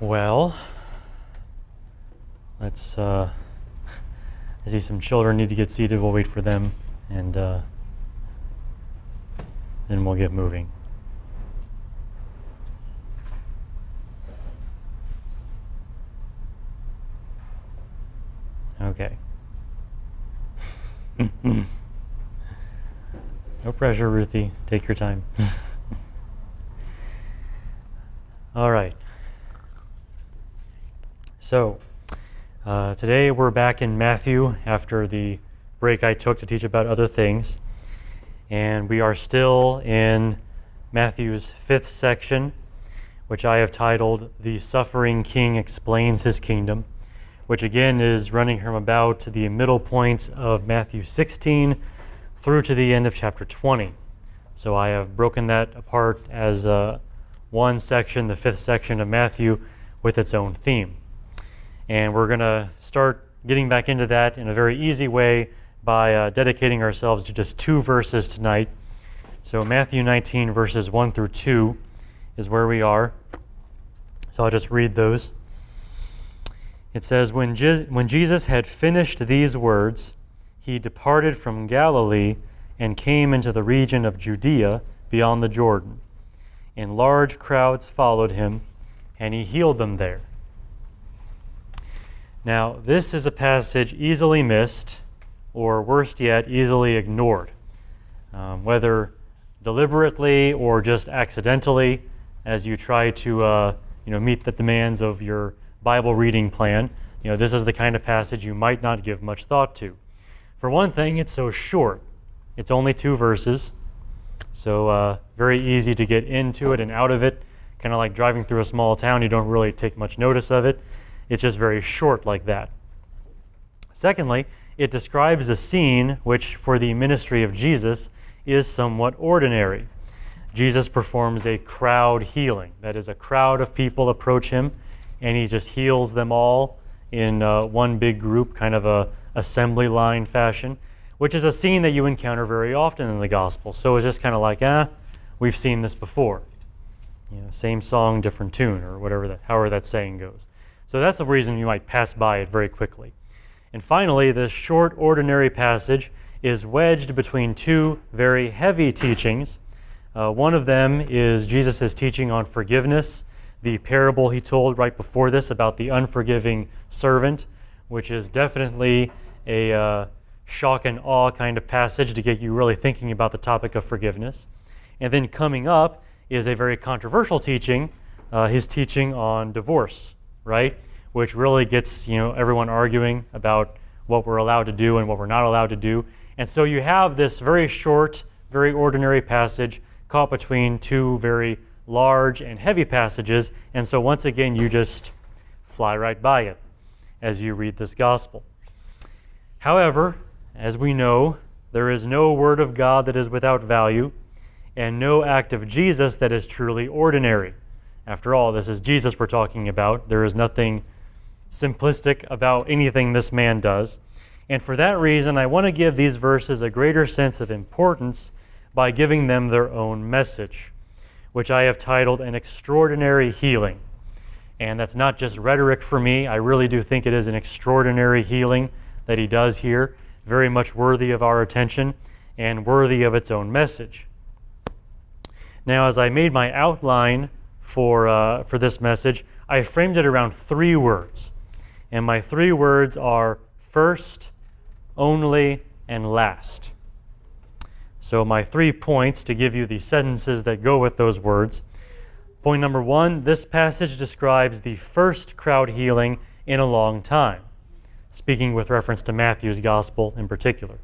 Well, let's, I see some children need to get seated. We'll wait for them, and then we'll get moving. Okay. No pressure, Ruthie. Take your time. All right. So, today we're back in Matthew after the break I took to teach about other things. And we are still in Matthew's 5th section, which I have titled, The Suffering King Explains His Kingdom, which again is running from about the middle point of Matthew 16 through to the end of chapter 20. So I have broken that apart as one section, the 5th section of Matthew, with its own theme. And we're going to start getting back into that in a very easy way by dedicating ourselves to just 2 verses tonight. So Matthew 19 verses 1 through 2 is where we are. So I'll just read those. It says, when Jesus had finished these words, he departed from Galilee and came into the region of Judea beyond the Jordan. And large crowds followed him, and he healed them there. Now, this is a passage easily missed, or worse yet, easily ignored, whether deliberately or just accidentally, as you try to meet the demands of your Bible reading plan. This is the kind of passage you might not give much thought to. For one thing, it's so short. It's only 2 verses, so very easy to get into it and out of it. Kind of like driving through a small town, you don't really take much notice of it. It's just very short like that. Secondly, it describes a scene which, for the ministry of Jesus, is somewhat ordinary. Jesus performs a crowd healing. That is, a crowd of people approach him, and he just heals them all in one big group, kind of a assembly line fashion, which is a scene that you encounter very often in the gospel. So it's just kind of like, we've seen this before. Same song, different tune, or however that saying goes. So that's the reason you might pass by it very quickly. And finally, this short, ordinary passage is wedged between 2 very heavy teachings. One of them is Jesus' teaching on forgiveness, the parable he told right before this about the unforgiving servant, which is definitely a shock and awe kind of passage to get you really thinking about the topic of forgiveness. And then coming up is a very controversial teaching, his teaching on divorce, right? Which really gets everyone arguing about what we're allowed to do and what we're not allowed to do. And so you have this very short, very ordinary passage caught between 2 very large and heavy passages, and so once again you just fly right by it as you read this gospel. However, as we know, there is no word of God that is without value, and no act of Jesus that is truly ordinary. After all, this is Jesus we're talking about. There is nothing simplistic about anything this man does. And for that reason, I want to give these verses a greater sense of importance by giving them their own message, which I have titled An Extraordinary Healing. And that's not just rhetoric for me. I really do think it is an extraordinary healing that he does here, very much worthy of our attention and worthy of its own message. Now, as I made my outline for this message, I framed it around 3 words. And my 3 words are first, only, and last. So my 3 points to give you the sentences that go with those words. Point number 1, this passage describes the first crowd healing in a long time, speaking with reference to Matthew's gospel in particular.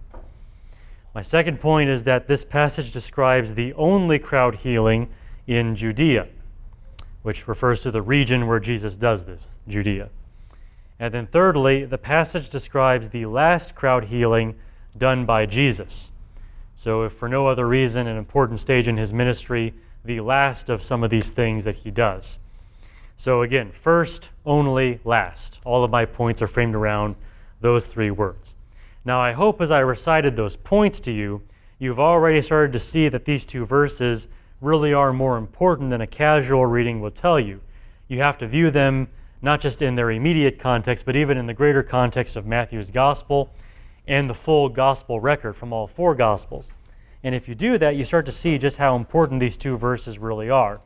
My second point is that this passage describes the only crowd healing in Judea, which refers to the region where Jesus does this, Judea. And then thirdly, the passage describes the last crowd healing done by Jesus. So if for no other reason, an important stage in his ministry, the last of some of these things that he does. So again, first, only, last. All of my points are framed around those 3 words. Now I hope as I recited those points to you, you've already started to see that these 2 verses really are more important than a casual reading will tell you. you have to view them not just in their immediate context, but even in the greater context of Matthew's gospel and the full gospel record from all four gospels. And if you do that, you start to see just how important these two verses really are.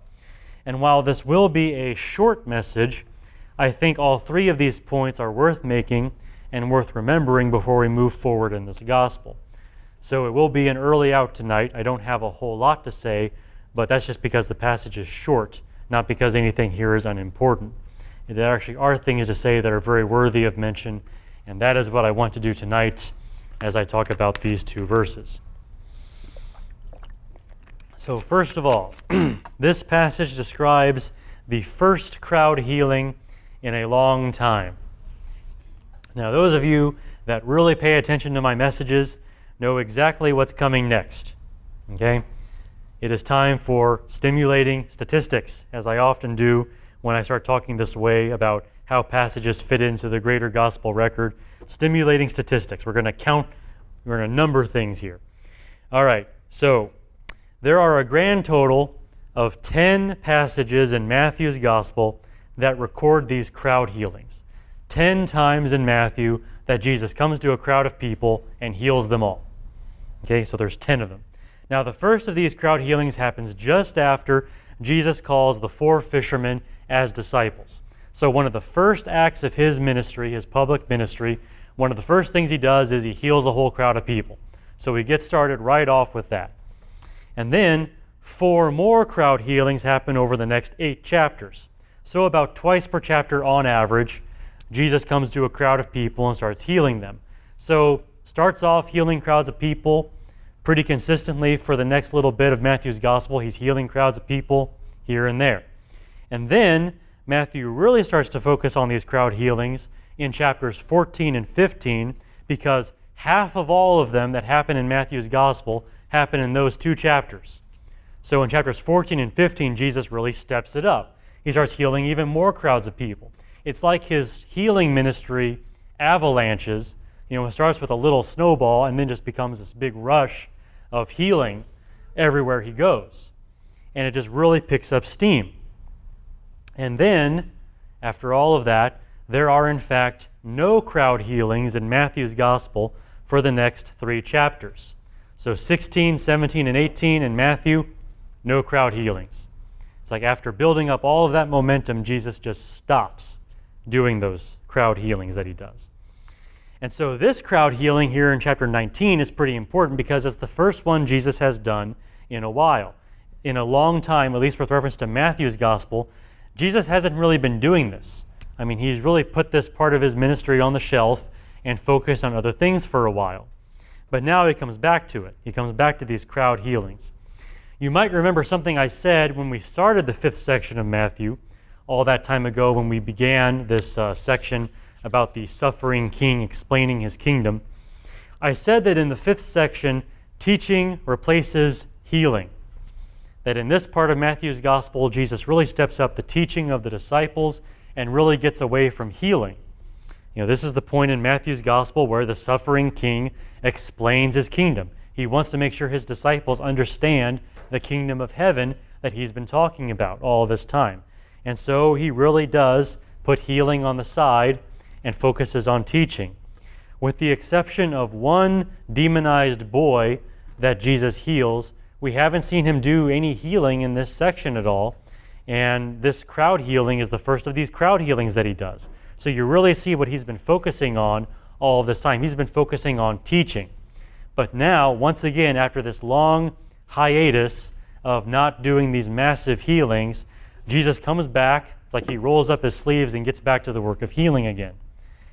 And while this will be a short message, I think all three of these points are worth making and worth remembering before we move forward in this gospel. So it will be an early out tonight. I don't have a whole lot to say, but that's just because the passage is short, not because anything here is unimportant. There actually are things to say that are very worthy of mention, and that is what I want to do tonight as I talk about these two verses. So first of all, this passage describes the first crowd healing in a long time. Now, those of you that really pay attention to my messages know exactly what's coming next. Okay? It is time for stimulating statistics, as I often do when I start talking this way about how passages fit into the greater gospel record. Stimulating statistics. We're going to count, we're going to number things here. All right, so there are a grand total of 10 passages in Matthew's gospel that record these crowd healings. 10 times in Matthew that Jesus comes to a crowd of people and heals them all. Okay, so there's 10 of them. Now, the first of these crowd healings happens just after Jesus calls the 4 fishermen as disciples. So one of the first acts of his ministry, his public ministry, one of the first things he does is he heals a whole crowd of people. So we get started right off with that. And then 4 more crowd healings happen over the next 8 chapters. So about twice per chapter on average, Jesus comes to a crowd of people and starts healing them. So starts off healing crowds of people pretty consistently for the next little bit of Matthew's gospel. He's healing crowds of people here and there. And then Matthew really starts to focus on these crowd healings in chapters 14 and 15 because half of all of them that happen in Matthew's gospel happen in those 2 chapters. So in chapters 14 and 15, Jesus really steps it up. He starts healing even more crowds of people. It's like his healing ministry avalanches. It starts with a little snowball and then just becomes this big rush of healing everywhere he goes. And it just really picks up steam. And then, after all of that, there are in fact no crowd healings in Matthew's gospel for the next 3 chapters. So 16, 17, and 18 in Matthew, no crowd healings. It's like after building up all of that momentum, Jesus just stops doing those crowd healings that he does. And so this crowd healing here in chapter 19 is pretty important because it's the first one Jesus has done in a while. In a long time, at least with reference to Matthew's gospel, Jesus hasn't really been doing this. I mean, he's really put this part of his ministry on the shelf and focused on other things for a while. But now he comes back to it. He comes back to these crowd healings. You might remember something I said when we started the 5th section of Matthew, all that time ago when we began this section about the suffering king explaining his kingdom. I said that in the 5th section, teaching replaces healing. That in this part of Matthew's gospel, Jesus really steps up the teaching of the disciples and really gets away from healing. This is the point in Matthew's gospel where the suffering king explains his kingdom. He wants to make sure his disciples understand the kingdom of heaven that he's been talking about all this time. And so he really does put healing on the side and focuses on teaching. With the exception of one demonized boy that Jesus heals, we haven't seen him do any healing in this section at all. And this crowd healing is the first of these crowd healings that he does. So you really see what he's been focusing on all this time. He's been focusing on teaching. But now, once again, after this long hiatus of not doing these massive healings, Jesus comes back, like he rolls up his sleeves and gets back to the work of healing again.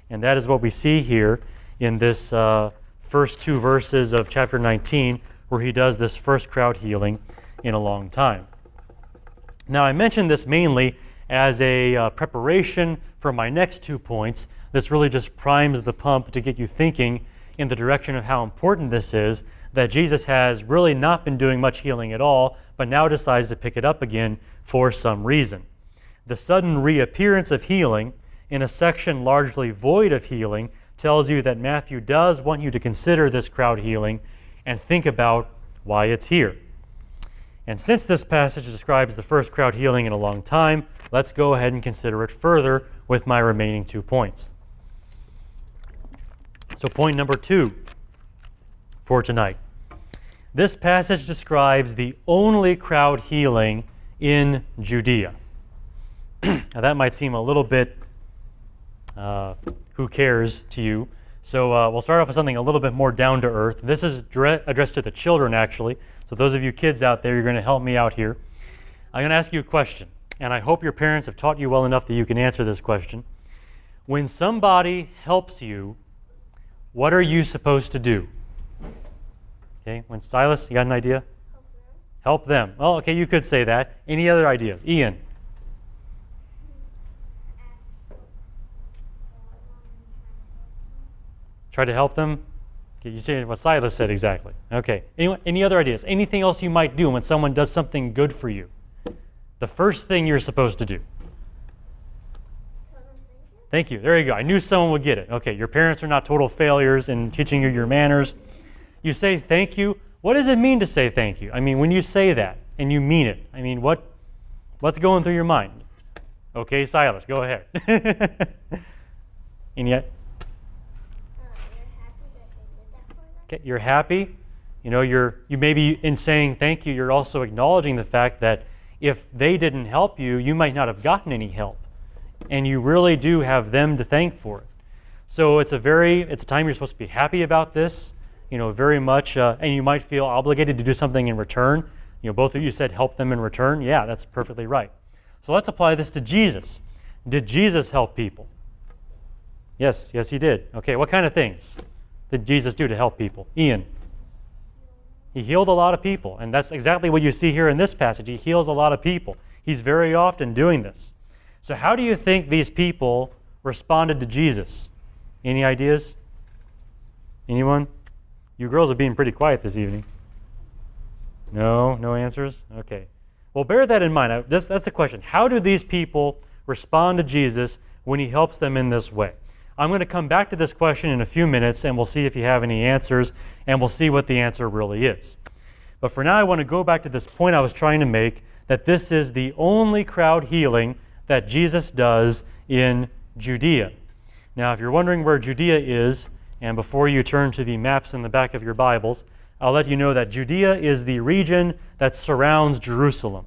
And that is what we see here in this first 2 verses of chapter 19, where he does this first crowd healing in a long time. Now, I mentioned this mainly as a preparation for my next 2 points. This really just primes the pump to get you thinking in the direction of how important this is, that Jesus has really not been doing much healing at all, but now decides to pick it up again for some reason. The sudden reappearance of healing in a section largely void of healing tells you that Matthew does want you to consider this crowd healing and think about why it's here. And since this passage describes the first crowd healing in a long time, let's go ahead and consider it further with my remaining 2 points. So point number 2 for tonight. This passage describes the only crowd healing in Judea. Now that might seem a little bit who cares to you. So we'll start off with something a little bit more down to earth. This is addressed to the children, actually. So those of you kids out there, you're going to help me out here. I'm going to ask you a question, and I hope your parents have taught you well enough that you can answer this question. When somebody helps you, what are you supposed to do? Okay, when Silas, you got an idea? Help them. Oh, okay, you could say that. Any other ideas? Ian? Try to help them? Okay, you see what Silas said exactly. Okay, any other ideas? Anything else you might do when someone does something good for you? The first thing you're supposed to do. Thank you. There you go. I knew someone would get it. Okay, your parents are not total failures in teaching you your manners. You say thank you. What does it mean to say thank you? I mean, when you say that and you mean it, I mean, what's going through your mind? Okay, Silas, go ahead. And yet? Okay, you're happy. You know, you maybe in saying thank you, you're also acknowledging the fact that if they didn't help you, you might not have gotten any help. And you really do have them to thank for it. So it's a time you're supposed to be happy about this, you know, very much, and you might feel obligated to do something in return. You know, both of you said help them in return. Yeah, that's perfectly right. So let's apply this to Jesus. Did Jesus help people? Yes, he did. Okay, what kind of things did Jesus do to help people? Ian? He healed a lot of people, and that's exactly what you see here in this passage. He heals a lot of people. He's very often doing this. So how do you think these people responded to Jesus? Any ideas? Anyone? You girls are being pretty quiet this evening. No answers? Okay. Well, bear that in mind. That's the question. How do these people respond to Jesus when he helps them in this way? I'm going to come back to this question in a few minutes, and we'll see if you have any answers, and we'll see what the answer really is. But for now, I want to go back to this point I was trying to make, that this is the only crowd healing that Jesus does in Judea. Now, if you're wondering where Judea is, and before you turn to the maps in the back of your Bibles, I'll let you know that Judea is the region that surrounds Jerusalem.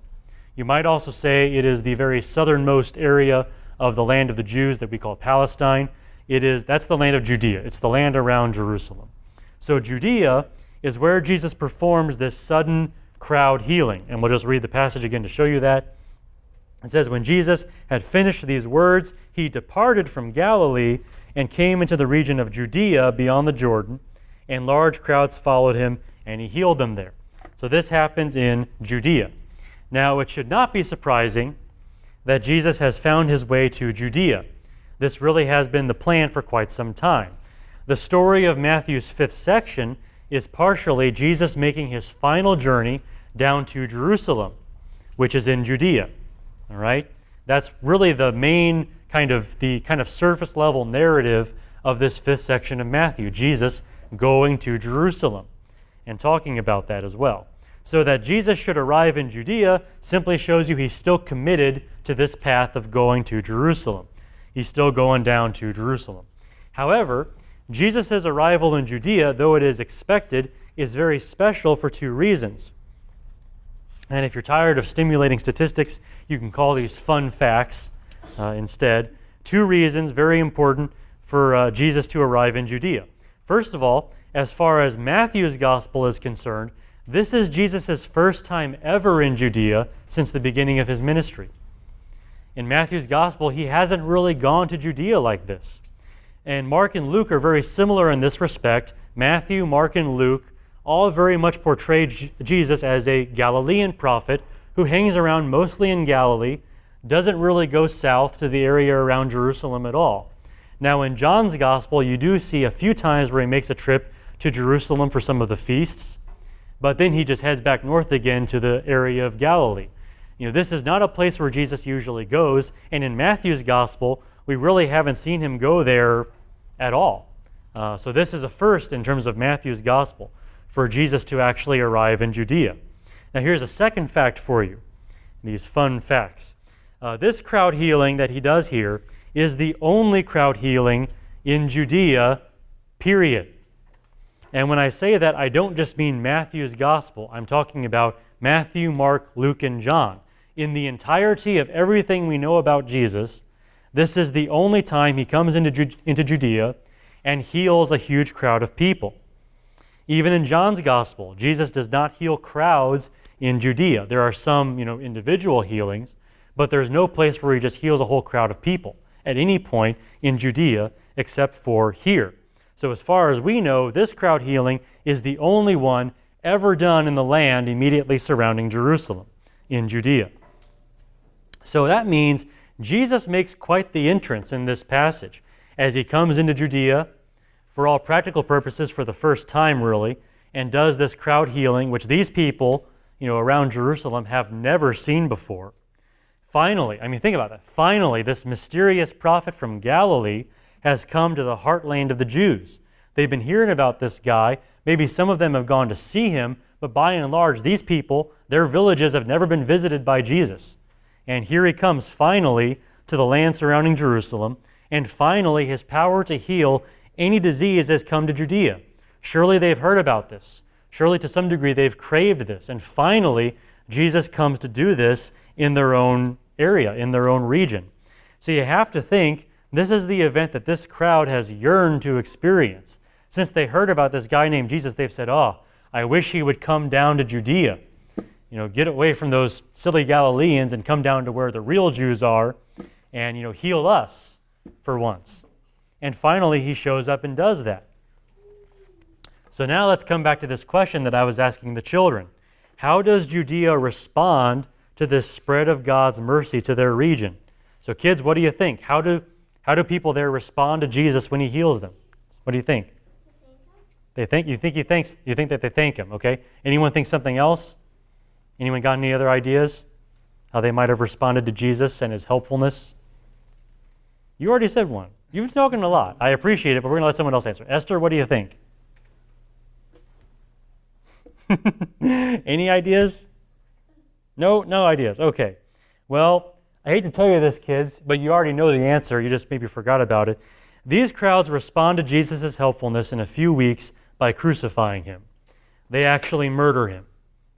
You might also say it is the very southernmost area of the land of the Jews that we call Palestine. That's the land of Judea. It's the land around Jerusalem. So Judea is where Jesus performs this sudden crowd healing. And we'll just read the passage again to show you that. It says, when Jesus had finished these words, he departed from Galilee and came into the region of Judea beyond the Jordan, and large crowds followed him, and he healed them there. So this happens in Judea. Now, it should not be surprising that Jesus has found his way to Judea. This really has been the plan for quite some time. The story of Matthew's 5th section is partially Jesus making his final journey down to Jerusalem, which is in Judea. All right? That's really the main kind of surface level narrative of this 5th section of Matthew, Jesus going to Jerusalem and talking about that as well. So that Jesus should arrive in Judea simply shows you he's still committed to this path of going to Jerusalem. He's still going down to Jerusalem. However, Jesus' arrival in Judea, though it is expected, is very special for 2 reasons. And if you're tired of stimulating statistics, you can call these fun facts instead. 2 reasons, very important, for Jesus to arrive in Judea. First of all, as far as Matthew's gospel is concerned, this is Jesus' first time ever in Judea since the beginning of his ministry. In Matthew's gospel, he hasn't really gone to Judea like this. And Mark and Luke are very similar in this respect. Matthew, Mark, and Luke all very much portray Jesus as a Galilean prophet who hangs around mostly in Galilee, doesn't really go south to the area around Jerusalem at all. Now in John's gospel, you do see a few times where he makes a trip to Jerusalem for some of the feasts, but then he just heads back north again to the area of Galilee. This is not a place where Jesus usually goes, and in Matthew's gospel, we really haven't seen him go there at all. So this is a first in terms of Matthew's gospel, for Jesus to actually arrive in Judea. Now here's a second fact for you, these fun facts. This crowd healing that he does here is the only crowd healing in Judea, period. And when I say that, I don't just mean Matthew's gospel. I'm talking about Matthew, Mark, Luke, and John. In the entirety of everything we know about Jesus, this is the only time he comes into Judea and heals a huge crowd of people. Even in John's gospel, Jesus does not heal crowds in Judea. There are some, individual healings, but there's no place where he just heals a whole crowd of people at any point in Judea except for here. So as far as we know, this crowd healing is the only one ever done in the land immediately surrounding Jerusalem in Judea. So that means Jesus makes quite the entrance in this passage as he comes into Judea for all practical purposes for the first time really, and does this crowd healing, which these people, around Jerusalem have never seen before. Finally, think about that. Finally, this mysterious prophet from Galilee has come to the heartland of the Jews. They've been hearing about this guy. Maybe some of them have gone to see him, but by and large, these people, their villages have never been visited by Jesus. And here he comes finally to the land surrounding Jerusalem, and finally his power to heal any disease has come to Judea. Surely they've heard about this. Surely to some degree they've craved this. And finally, Jesus comes to do this in their own area, in their own region. So you have to think this is the event that this crowd has yearned to experience. Since they heard about this guy named Jesus, they've said, I wish he would come down to Judea. Get away from those silly Galileans and come down to where the real Jews are and, heal us for once. And finally, he shows up and does that. So now let's come back to this question that I was asking the children. How does Judea respond to this spread of God's mercy to their region? So kids, what do you think? How do people there respond to Jesus when he heals them? What do you think? You think that they thank him, okay? Anyone think something else? Anyone got any other ideas? How they might have responded to Jesus and his helpfulness? You already said one. You've been talking a lot. I appreciate it, but we're going to let someone else answer. Esther, what do you think? Any ideas? No ideas. Okay. Well, I hate to tell you this, kids, but you already know the answer. You just maybe forgot about it. These crowds respond to Jesus' helpfulness in a few weeks by crucifying him. They actually murder him.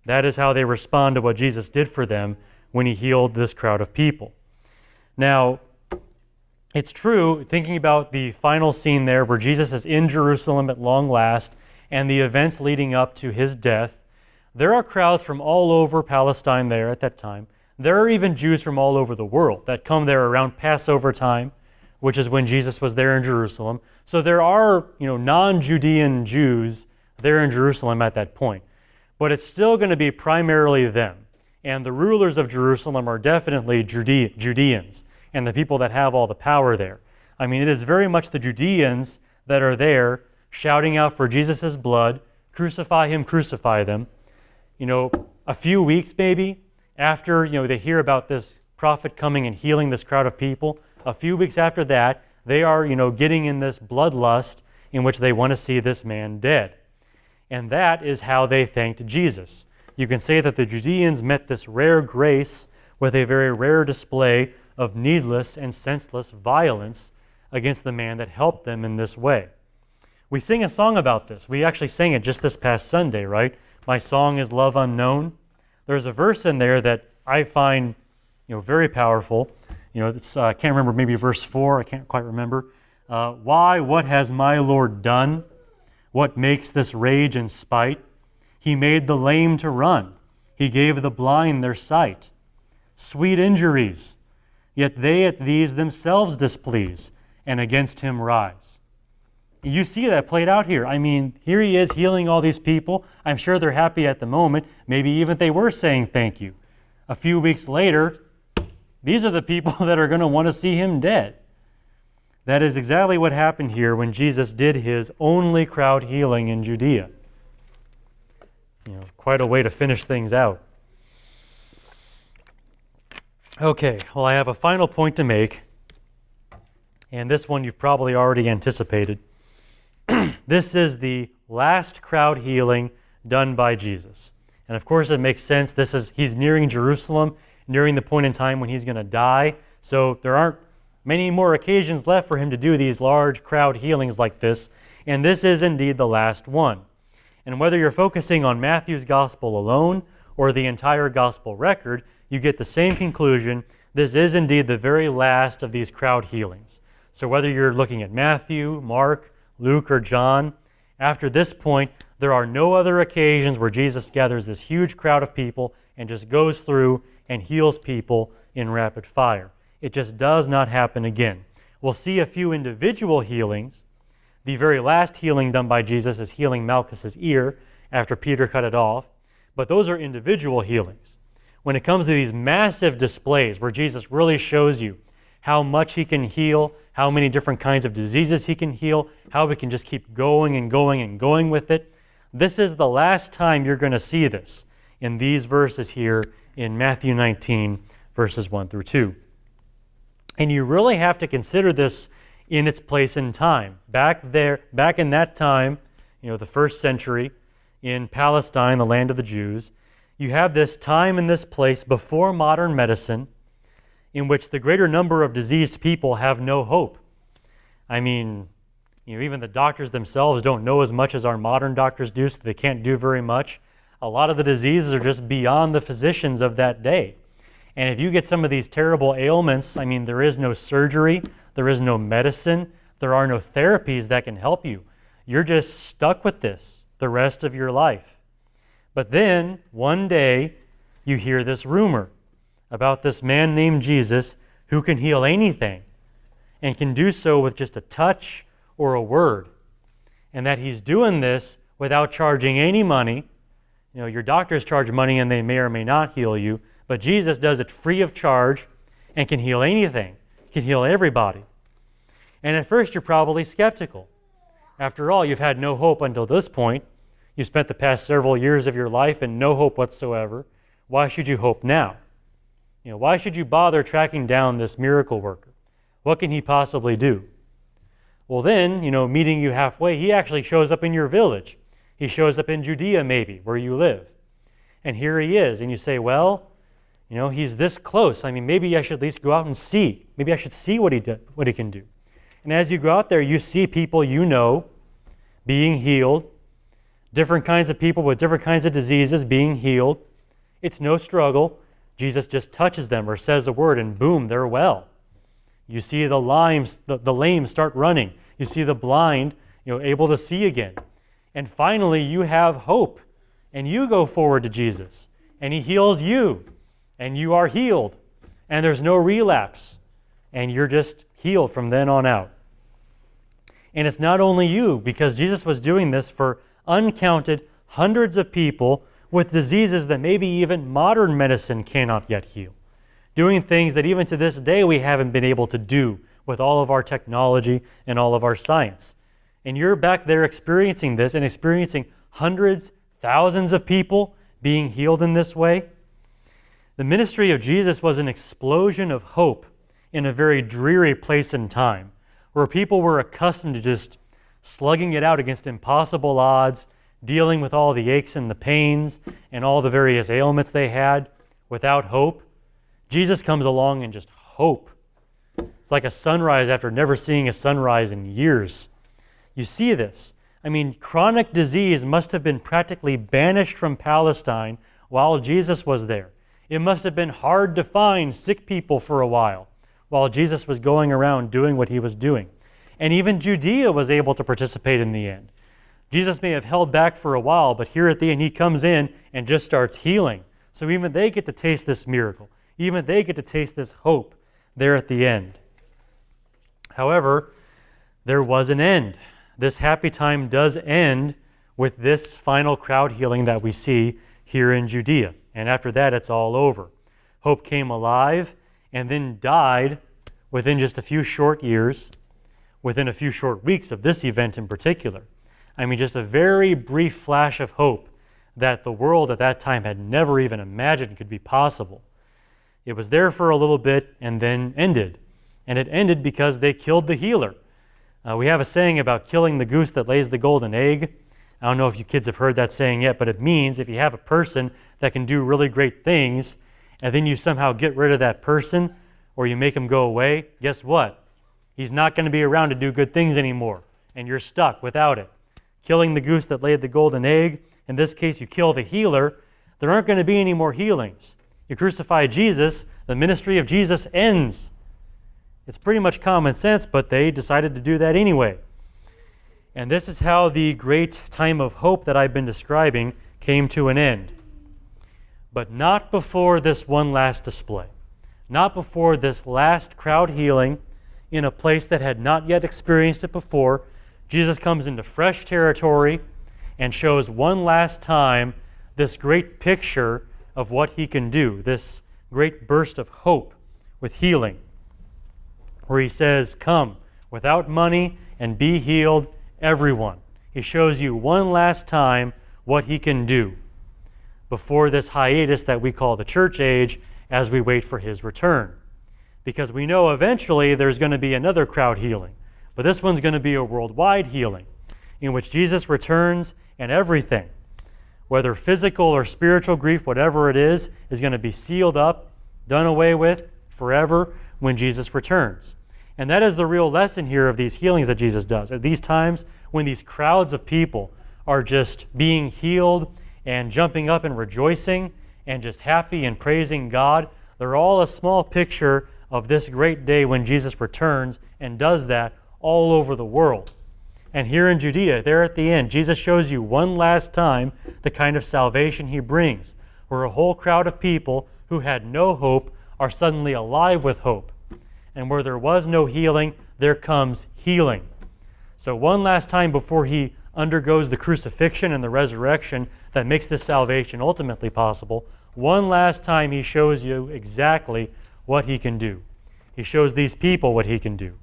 That is how they respond to what Jesus did for them when he healed this crowd of people. Now, it's true, thinking about the final scene there where Jesus is in Jerusalem at long last and the events leading up to his death, there are crowds from all over Palestine there at that time. There are even Jews from all over the world that come there around Passover time, which is when Jesus was there in Jerusalem. So there are, non-Judean Jews there in Jerusalem at that point. But it's still going to be primarily them. And the rulers of Jerusalem are definitely Judeans and the people that have all the power there. It is very much the Judeans that are there shouting out for Jesus' blood, crucify him, crucify them. A few weeks maybe after, they hear about this prophet coming and healing this crowd of people, a few weeks after that, they are, getting in this bloodlust in which they want to see this man dead. And that is how they thanked Jesus. You can say that the Judeans met this rare grace with a very rare display of needless and senseless violence against the man that helped them in this way. We sing a song about this. We actually sang it just this past Sunday, right? My song is Love Unknown. There's a verse in there that I find, very powerful. I can't remember, maybe verse 4, I can't quite remember. Why, what has my Lord done? What makes this rage and spite? He made the lame to run. He gave the blind their sight. Sweet injuries, yet they at these themselves displease, and against him rise. You see that played out here. Here he is healing all these people. I'm sure they're happy at the moment. Maybe even they were saying thank you. A few weeks later, these are the people that are going to want to see him dead. That is exactly what happened here when Jesus did his only crowd healing in Judea. Quite a way to finish things out. Okay, well, I have a final point to make, and this one you've probably already anticipated. This is the last crowd healing done by Jesus. And of course it makes sense. He's nearing Jerusalem, nearing the point in time when he's going to die. So there aren't many more occasions left for him to do these large crowd healings like this. And this is indeed the last one. And whether you're focusing on Matthew's gospel alone or the entire gospel record, you get the same conclusion. This is indeed the very last of these crowd healings. So whether you're looking at Matthew, Mark, Luke, or John, after this point, there are no other occasions where Jesus gathers this huge crowd of people and just goes through and heals people in rapid fire. It just does not happen again. We'll see a few individual healings. The very last healing done by Jesus is healing Malchus's ear after Peter cut it off. But those are individual healings. When it comes to these massive displays where Jesus really shows you how much he can heal, how many different kinds of diseases he can heal, how we can just keep going and going and going with it, this is the last time you're going to see this in these verses here in Matthew 19, verses 1 through 2. And you really have to consider this in its place in time. Back in that time, the first century, in Palestine, the land of the Jews, you have this time and this place before modern medicine in which the greater number of diseased people have no hope. I mean, even the doctors themselves don't know as much as our modern doctors do, so they can't do very much. A lot of the diseases are just beyond the physicians of that day. And if you get some of these terrible ailments, there is no surgery, there is no medicine, there are no therapies that can help you. You're just stuck with this the rest of your life. But then, one day, you hear this rumor about this man named Jesus who can heal anything and can do so with just a touch or a word. And that he's doing this without charging any money. Your doctors charge money and they may or may not heal you, but Jesus does it free of charge and can heal anything, can heal everybody. And at first you're probably skeptical. After all, you've had no hope until this point. You spent the past several years of your life in no hope whatsoever. Why should you hope now? Why should you bother tracking down this miracle worker? What can he possibly do? Well then, meeting you halfway, he actually shows up in your village. He shows up in Judea maybe, where you live. And here he is. And you say, well, he's this close. Maybe I should at least go out and see. Maybe I should see what he can do. And as you go out there, you see people being healed, different kinds of people with different kinds of diseases being healed. It's no struggle. Jesus just touches them or says a word and boom, they're well. You see the lame start running. You see the blind, able to see again. And finally, you have hope. And you go forward to Jesus. And he heals you. And you are healed. And there's no relapse. And you're just healed from then on out. And it's not only you, because Jesus was doing this for uncounted hundreds of people with diseases that maybe even modern medicine cannot yet heal. Doing things that even to this day we haven't been able to do with all of our technology and all of our science. And you're back there experiencing this and experiencing hundreds, thousands of people being healed in this way. The ministry of Jesus was an explosion of hope in a very dreary place and time, where people were accustomed to just slugging it out against impossible odds, dealing with all the aches and the pains and all the various ailments they had without hope. Jesus comes along and just hope. It's like a sunrise after never seeing a sunrise in years. You see this. Chronic disease must have been practically banished from Palestine while Jesus was there. It must have been hard to find sick people for a while Jesus was going around doing what he was doing. And even Judea was able to participate in the end. Jesus may have held back for a while, but here at the end he comes in and just starts healing. So even they get to taste this miracle. Even they get to taste this hope there at the end. However, there was an end. This happy time does end with this final crowd healing that we see here in Judea. And after that, it's all over. Hope came alive and then died within just a few short years, within a few short weeks of this event in particular. Just a very brief flash of hope that the world at that time had never even imagined could be possible. It was there for a little bit and then ended. And it ended because they killed the healer. We have a saying about killing the goose that lays the golden egg. I don't know if you kids have heard that saying yet, but it means if you have a person that can do really great things and then you somehow get rid of that person or you make him go away, guess what? He's not going to be around to do good things anymore, and you're stuck without it. Killing the goose that laid the golden egg, in this case you kill the healer, there aren't going to be any more healings. You crucify Jesus, the ministry of Jesus ends. It's pretty much common sense, but they decided to do that anyway. And this is how the great time of hope that I've been describing came to an end. But not before this one last display. Not before this last crowd healing in a place that had not yet experienced it before. Jesus comes into fresh territory and shows one last time this great picture of what he can do, this great burst of hope with healing, where he says, "Come without money and be healed, everyone." He shows you one last time what he can do before this hiatus that we call the church age as we wait for his return. Because we know eventually there's going to be another crowd healing, but this one's going to be a worldwide healing in which Jesus returns and everything, whether physical or spiritual grief, whatever it is going to be sealed up, done away with forever when Jesus returns. And that is the real lesson here of these healings that Jesus does. At these times when these crowds of people are just being healed and jumping up and rejoicing and just happy and praising God, they're all a small picture of this great day when Jesus returns and does that all over the world. And here in Judea, there at the end, Jesus shows you one last time the kind of salvation he brings, where a whole crowd of people who had no hope are suddenly alive with hope. And where there was no healing, there comes healing. So one last time before he undergoes the crucifixion and the resurrection that makes this salvation ultimately possible, one last time he shows you exactly what he can do. He shows these people what he can do.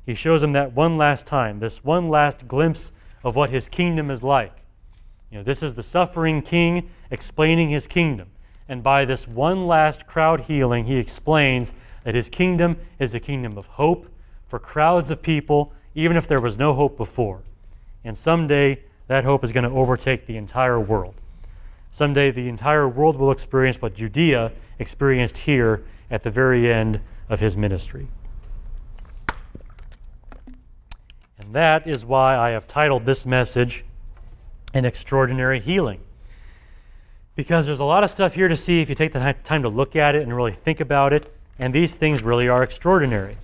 He shows them that one last time, this one last glimpse of what his kingdom is like. This is the suffering king explaining his kingdom. And by this one last crowd healing, he explains that his kingdom is a kingdom of hope for crowds of people, even if there was no hope before. And someday, that hope is going to overtake the entire world. Someday, the entire world will experience what Judea experienced here at the very end of his ministry. And that is why I have titled this message, An Extraordinary Healing. Because there's a lot of stuff here to see if you take the time to look at it and really think about it. And these things really are extraordinary.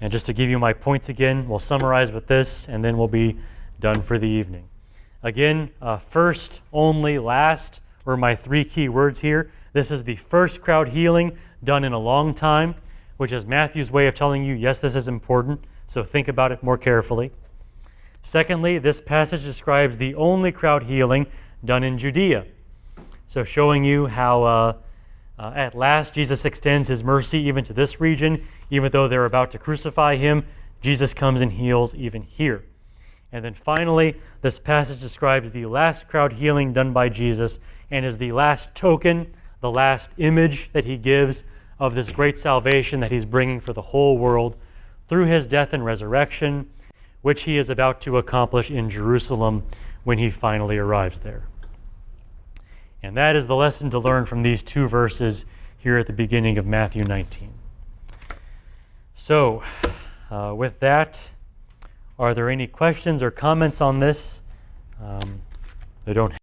And just to give you my points again, we'll summarize with this, and then we'll be done for the evening. Again, first, only, last were my three key words here. This is the first crowd healing done in a long time, which is Matthew's way of telling you, yes, this is important, so think about it more carefully. Secondly, this passage describes the only crowd healing done in Judea. So showing you how at last Jesus extends his mercy even to this region. Even though they're about to crucify him, Jesus comes and heals even here. And then finally, this passage describes the last crowd healing done by Jesus and is the last token, the last image that he gives of this great salvation that he's bringing for the whole world through his death and resurrection, which he is about to accomplish in Jerusalem when he finally arrives there. And that is the lesson to learn from these two verses here at the beginning of Matthew 19. So, with that, are there any questions or comments on this? They don't